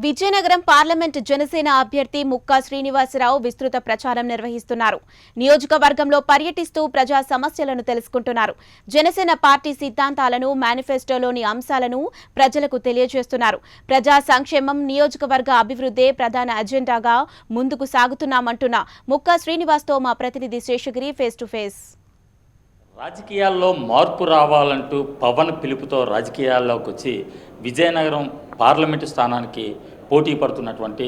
Vizianagaram parliament Janasena అభ్యర్థి ముక్కా శ్రీనివాసరావు విస్తృత ప్రచారం నిర్వహిస్తున్నారు. నియోజకవర్గంలో పర్యటిస్తూ ప్రజా సమస్యలను తెలుసుకుంటున్నారు. జనసేన పార్టీ సిద్ధాంతాలను, మేనిఫెస్టోలోని అంశాలను ప్రజలకు తెలియజేస్తున్నారు. ప్రజా సంక్షేమం, నియోజకవర్గ అభివృద్ధే ప్రధాన అజెండాగా ముందుకు సాగుతున్నామంటున్న ముక్కా శ్రీనివాస్తో మా ప్రతినిధి శేషగిరి ఫేస్ టు ఫేస్. రాజకీయాల్లో మార్పు రావాలంటూ పవన్ పిలుపుతో రాజకీయాల్లోకి వచ్చి విజయనగరం పార్లమెంటు స్థానానికి పోటీ పడుతున్నటువంటి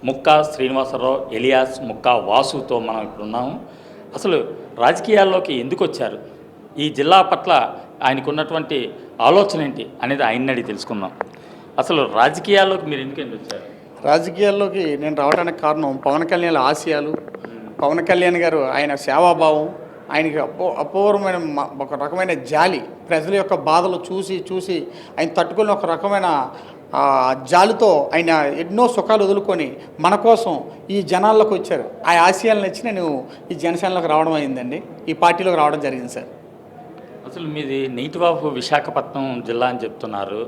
ముక్కా శ్రీనివాసరావు ఎలియాస్ ముక్కా వాసుతో మనం ఇప్పుడు ఉన్నాము. అసలు రాజకీయాల్లోకి ఎందుకు వచ్చారు, ఈ జిల్లా పట్ల ఆయనకున్నటువంటి ఆలోచన ఏంటి అనేది ఆయన్ని అడిగి తెలుసుకుందాం. అసలు రాజకీయాల్లోకి మీరు ఎందుకు వచ్చారు? రాజకీయాల్లోకి నేను రావడానికి కారణం పవన్ కళ్యాణ్ ఆశయాలు, పవన్ కళ్యాణ్ గారు ఆయన సేవాభావం, ఆయనకి అపూర్వమైన ఒక రకమైన జాలి, ప్రజల యొక్క బాధలు చూసి ఆయన తట్టుకుని ఒక రకమైన జాలితో ఆయన ఎన్నో సుఖాలు వదులుకొని మన కోసం ఈ జనాల్లోకి వచ్చారు. ఆ ఆశయాలను నచ్చి నేను ఈ జనసేనలోకి రావడం అయిందండి, ఈ పార్టీలోకి రావడం జరిగింది సార్. అసలు మీది నేటివ్ ఆఫ్ విశాఖపట్నం జిల్లా అని చెప్తున్నారు.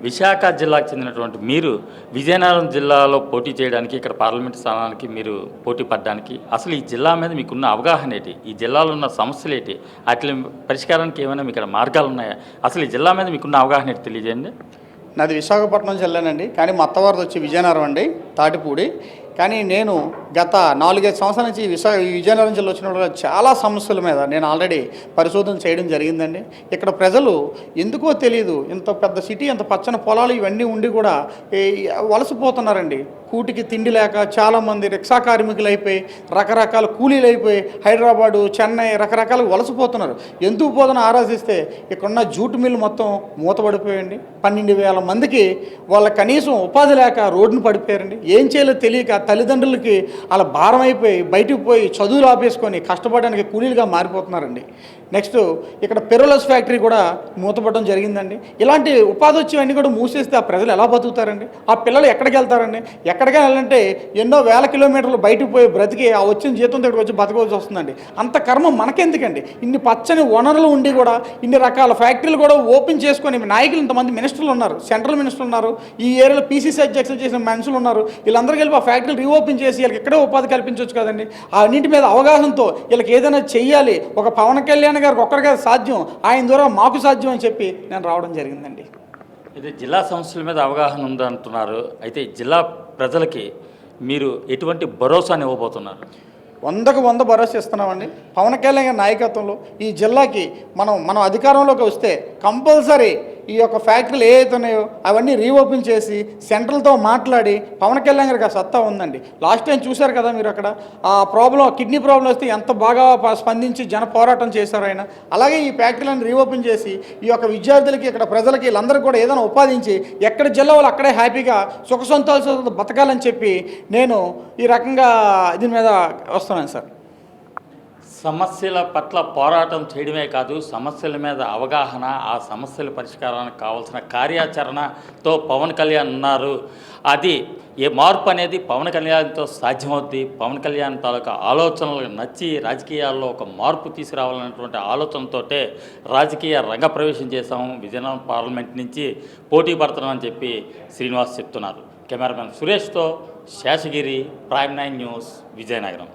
విశాఖ జిల్లాకు చెందినటువంటి మీరు విజయనగరం జిల్లాలో పోటీ చేయడానికి, ఇక్కడ పార్లమెంట్ స్థానానికి మీరు పోటీ పడడానికి అసలు ఈ జిల్లా మీద మీకున్న అవగాహన ఏంటి, ఈ జిల్లాలో ఉన్న సమస్యలు ఏంటి, వాటి పరిష్కారానికి ఏమైనా మీకు ఇక్కడ మార్గాలు ఉన్నాయా? అసలు ఈ జిల్లా మీద మీకున్న అవగాహన ఏంటి తెలియజేయండి. నాది విశాఖపట్నం జిల్లానండి, కానీ మా అత్తవారిది వచ్చి విజయనగరం అండి, తాటిపూడి. కానీ నేను గత 4-5 సంవత్సరాల నుంచి విజయనగరం జిల్లా వచ్చినప్పుడు చాలా సమస్యల మీద నేను ఆల్రెడీ పరిశోధన చేయడం జరిగిందండి. ఇక్కడ ప్రజలు ఎందుకో తెలియదు, ఇంత పెద్ద సిటీ, ఇంత పచ్చని పొలాలు ఇవన్నీ ఉండి కూడా వలసపోతున్నారండి. కూటికి తిండి లేక చాలామంది రిక్షా కార్మికులు అయిపోయి, రకరకాల కూలీలు అయిపోయి హైదరాబాదు, చెన్నై రకరకాల వలసపోతున్నారు. ఎందుకు పోదని ఆరాధిస్తే ఇక్కడున్న జూట్ మిల్లు మొత్తం మూతపడిపోయండి. 12,000 మందికి వాళ్ళ కనీసం ఉపాధి లేక రోడ్డును పడిపోయారండి. ఏం చేయాలో తెలియక తల్లిదండ్రులకి అలా భారం అయిపోయి బయటకు పోయి చదువులు ఆపేసుకొని కష్టపడడానికి కూలీలుగా మారిపోతున్నారండి. నెక్స్ట్ ఇక్కడ పెరోలస్ ఫ్యాక్టరీ కూడా మూతపడడం జరిగిందండి. ఇలాంటి ఉపాధి వచ్చేవన్నీ కూడా మూసేస్తే ఆ ప్రజలు ఎలా బతుకుతారండి? ఆ పిల్లలు ఎక్కడికి వెళ్తారండి? ఎక్కడికి వెళ్ళాలంటే ఎన్నో వేల కిలోమీటర్లు బయటకు పోయి బ్రతికి ఆ వచ్చిన జీతం దగ్గర వచ్చి బతకవలసి వస్తుందండి. అంత కర్మ మనకెందుకండి? ఇన్ని పచ్చని వనరులు ఉండి కూడా ఇన్ని రకాల ఫ్యాక్టరీలు కూడా ఓపెన్ చేసుకొని నాయకులు, ఇంతమంది మినిస్టర్లు ఉన్నారు, సెంట్రల్ మినిస్టర్లు ఉన్నారు, ఈ ఏరియాలో పీసీసీ అధ్యక్షులు చేసిన మనుషులు ఉన్నారు. వీళ్ళందరికీ వెళ్ళి ఆ ఫ్యాక్టరీలు రీఓపెన్ చేసి వీళ్ళకి ఎక్కడే ఉపాధి కల్పించవచ్చు కదండి. ఆ అన్నింటి మీద అవగాహనతో వీళ్ళకి ఏదైనా చెయ్యాలి, ఒక పవన్ కళ్యాణ్ గారికి ఒక్కరిగా సాధ్యం, ఆయన ద్వారా మాకు సాధ్యం అని చెప్పి నేను రావడం జరిగిందండి. ఇది జిల్లా సమస్యల మీద అవగాహన ఉందంటున్నారు. అయితే జిల్లా ప్రజలకి మీరు ఎటువంటి భరోసాని ఇవ్వబోతున్నారు? 100కు 100 భరోసా ఇస్తున్నామండి. పవన్ కళ్యాణ్ గారి నాయకత్వంలో ఈ జిల్లాకి మనం అధికారంలోకి వస్తే కంపల్సరీ ఈ యొక్క ఫ్యాక్టరీలు ఏవైతే ఉన్నాయో అవన్నీ రీఓపెన్ చేసి సెంట్రల్తో మాట్లాడి, పవన్ కళ్యాణ్ గారికి ఆ సత్తా ఉందండి. లాస్ట్ టైం చూశారు కదా మీరు, అక్కడ ఆ ప్రాబ్లం, కిడ్నీ ప్రాబ్లం వస్తే ఎంత బాగా స్పందించి జన పోరాటం చేశారు ఆయన. అలాగే ఈ ఫ్యాక్టరీలను రీఓపెన్ చేసి ఈ యొక్క విద్యార్థులకి, ఇక్కడ ప్రజలకి, వీళ్ళందరికీ కూడా ఏదైనా ఉపాధించి ఎక్కడ జిల్లా వాళ్ళు అక్కడే హ్యాపీగా సుఖ సంతోషాలతో బతకాలని చెప్పి నేను ఈ రకంగా దీని మీద వస్తున్నాను సార్. సమస్యల పట్ల పోరాటం చేయడమే కాదు, సమస్యల మీద అవగాహన, ఆ సమస్యల పరిష్కారానికి కావాల్సిన కార్యాచరణతో పవన్ కళ్యాణ్ ఉన్నారు. అది ఏ మార్పు అనేది పవన్ కళ్యాణ్తో సాధ్యమవుద్ది. పవన్ కళ్యాణ్ తాలూకా ఆలోచనలు నచ్చి రాజకీయాల్లో ఒక మార్పు తీసుకురావాలన్నటువంటి ఆలోచనతోటే రాజకీయ రంగ ప్రవేశం చేశాము, విజయనగరం పార్లమెంట్ నుంచి పోటీ పడుతున్నామని చెప్పి శ్రీనివాస్ చెప్తున్నారు. కెమెరామెన్ సురేష్తో శేషగిరి, ప్రైమ్ 9 న్యూస్, విజయనగరం.